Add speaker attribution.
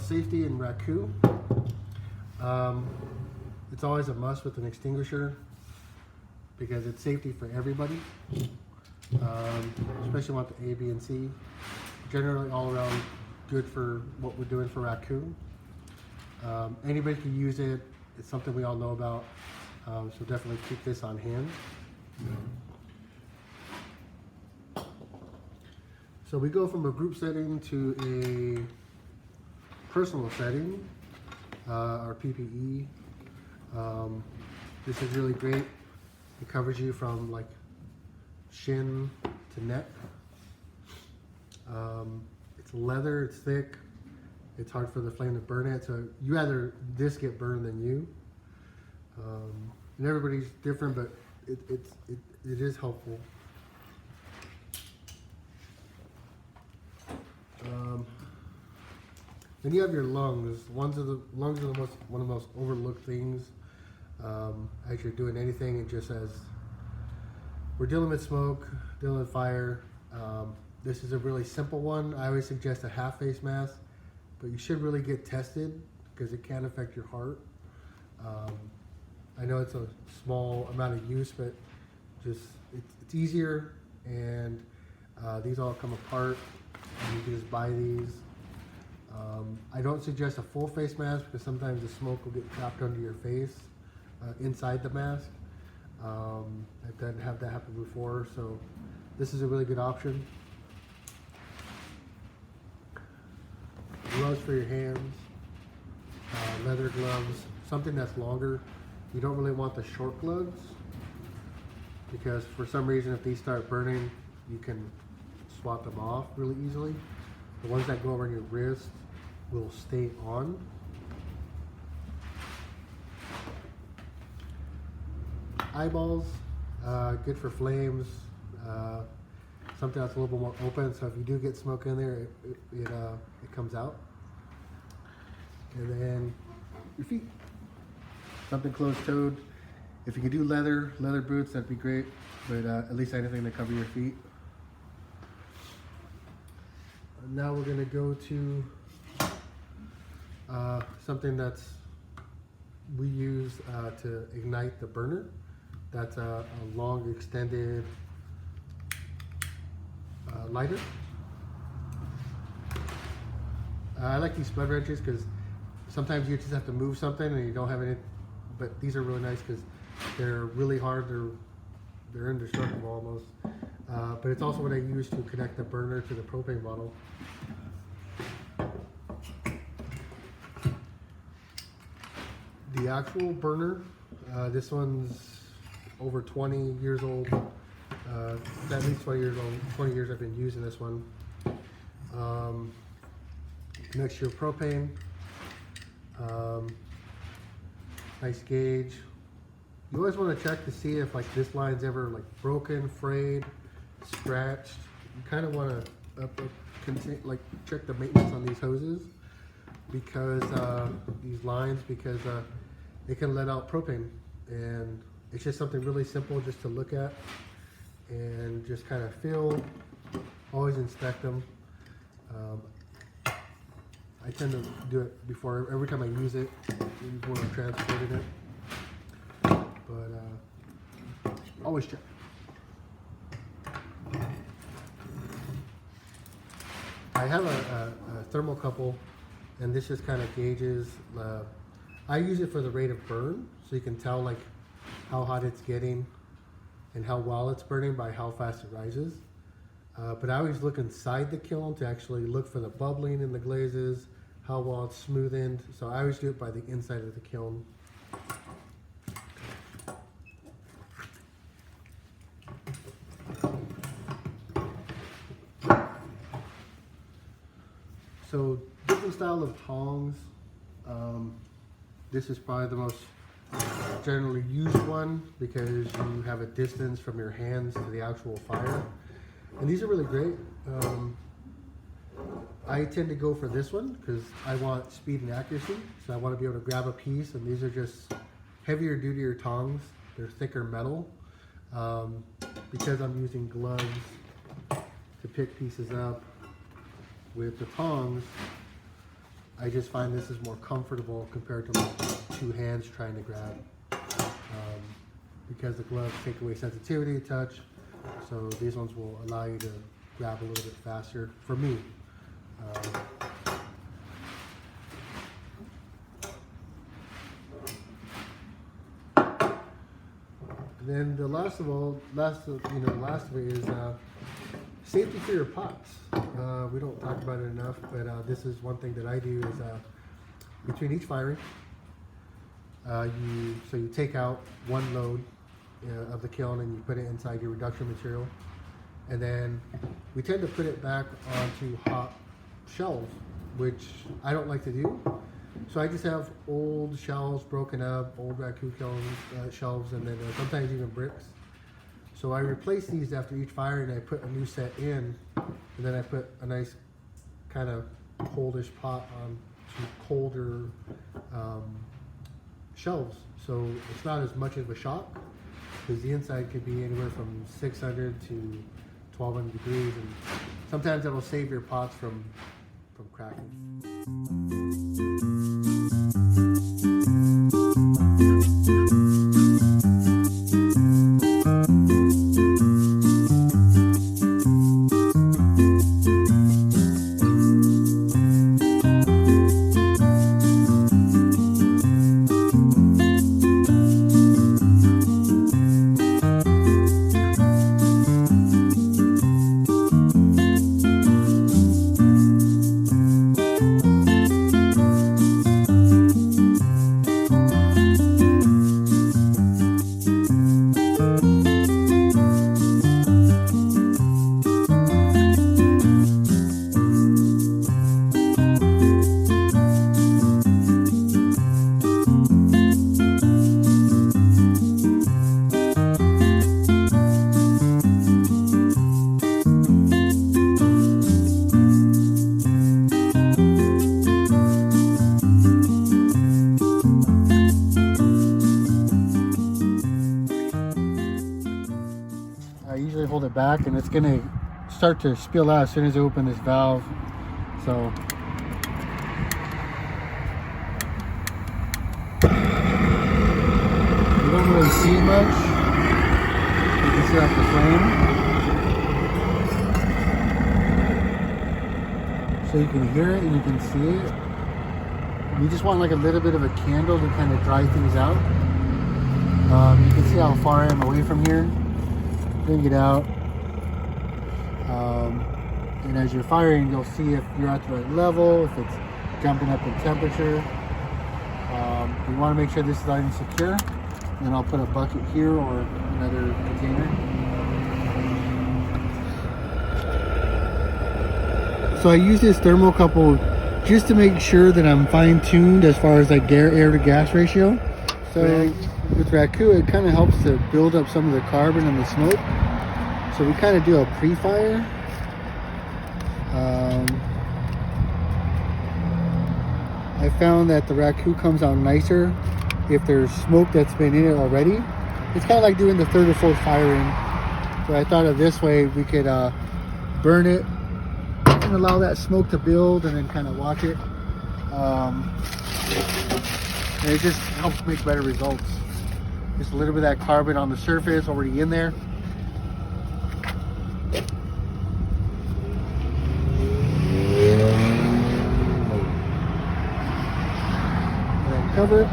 Speaker 1: safety in RAKU. It's always a must with an extinguisher because it's safety for everybody, especially want the A, B, and C. Generally all around good for what we're doing for RAKU. Anybody can use it. It's something we all know about, so definitely keep this on hand. So we go from a group setting to a personal setting, our PPE. This is really great. It covers you from like shin to neck. It's leather, it's thick. It's hard for the flame to burn it, so you rather this get burned than you. And everybody's different, but it is helpful. Then you have your lungs. Lungs are the one of the most overlooked things as you're doing anything, and just as we're dealing with smoke, dealing with fire. This is a really simple one. I always suggest a half face mask, but you should really get tested because it can affect your heart. I know it's a small amount of use, but just it's easier, and these all come apart, and you can just buy these. I don't suggest a full face mask because sometimes the smoke will get trapped under your face inside the mask. I've done have that happen before, so this is a really good option. Gloves for your hands, leather gloves, something that's longer. You don't really want the short gloves because for some reason if these start burning, you can swap them off really easily. The ones that go over your wrist will stay on. Eyeballs, good for flames. Something that's a little bit more open, so if you do get smoke in there, it comes out. And then your feet, something closed-toed. If you could do leather boots, that'd be great, but at least anything to cover your feet. Now we're gonna go to something that's we use to ignite the burner. That's a long extended lighter. I like these Spud wrenches because sometimes you just have to move something and you don't have any, but these are really nice because they're really hard. They're indestructible almost. But it's also what I use to connect the burner to the propane bottle. The actual burner, this one's over 20 years old. At least 20 years old. 20 years I've been using this one. Next to your propane. Nice gauge. You always want to check to see if like this line's ever like broken, frayed, scratched. You kind of want to like check the maintenance on these hoses because these lines it can let out propane, and it's just something really simple just to look at and just kind of feel. Always inspect them. I tend to do it before every time I use it when I'm transporting it, but always check. I have a thermocouple, and this just kind of gauges. I use it for the rate of burn, so you can tell like how hot it's getting and how well it's burning by how fast it rises. But I always look inside the kiln to actually look for the bubbling in the glazes, how well it's smoothened. So I always do it by the inside of the kiln. So different style of tongs. This is probably the most generally used one because you have a distance from your hands to the actual fire. And these are really great. I tend to go for this one because I want speed and accuracy. So I want to be able to grab a piece, and these are just heavier duty tongs. They're thicker metal. Because I'm using gloves to pick pieces up with the tongs, I just find this is more comfortable compared to like 2 hands trying to grab. Because the gloves take away sensitivity, touch, so these ones will allow you to grab a little bit faster for me. And then the last of it is safety for your pots. We don't talk about it enough, but this is one thing that I do is between each firing, you take out one load of the kiln and you put it inside your reduction material, and then we tend to put it back onto hot shelves, which I don't like to do. So I just have old shelves broken up, old RAKU kiln shelves, and then sometimes even bricks. So I replace these after each fire and I put a new set in, and then I put a nice kind of coldish pot on to colder shelves. So it's not as much of a shock, because the inside could be anywhere from 600 to 1200 degrees, and sometimes that'll save your pots from cracking. I usually hold it back, and it's gonna start to spill out as soon as I open this valve. So you don't really see much. You can see off the flame. So you can hear it and you can see it. You just want like a little bit of a candle to kind of dry things out. You can see how far I am away from here. Bring it out, and as you're firing, you'll see if you're at the right level, if it's jumping up in temperature. You want to make sure this is nice and secure. Then I'll put a bucket here or another container. So I use this thermocouple just to make sure that I'm fine-tuned as far as like air to gas ratio. So with RAKU, it kind of helps to build up some of the carbon and the smoke. So we kind of do a pre-fire. I found that the RAKU comes out nicer if there's smoke that's been in it already. It's kind of like doing the third or fourth firing. So I thought of this way, we could burn it and allow that smoke to build and then kind of watch it. And it just helps make better results. Just a little bit of that carbon on the surface already in there. And then cover it.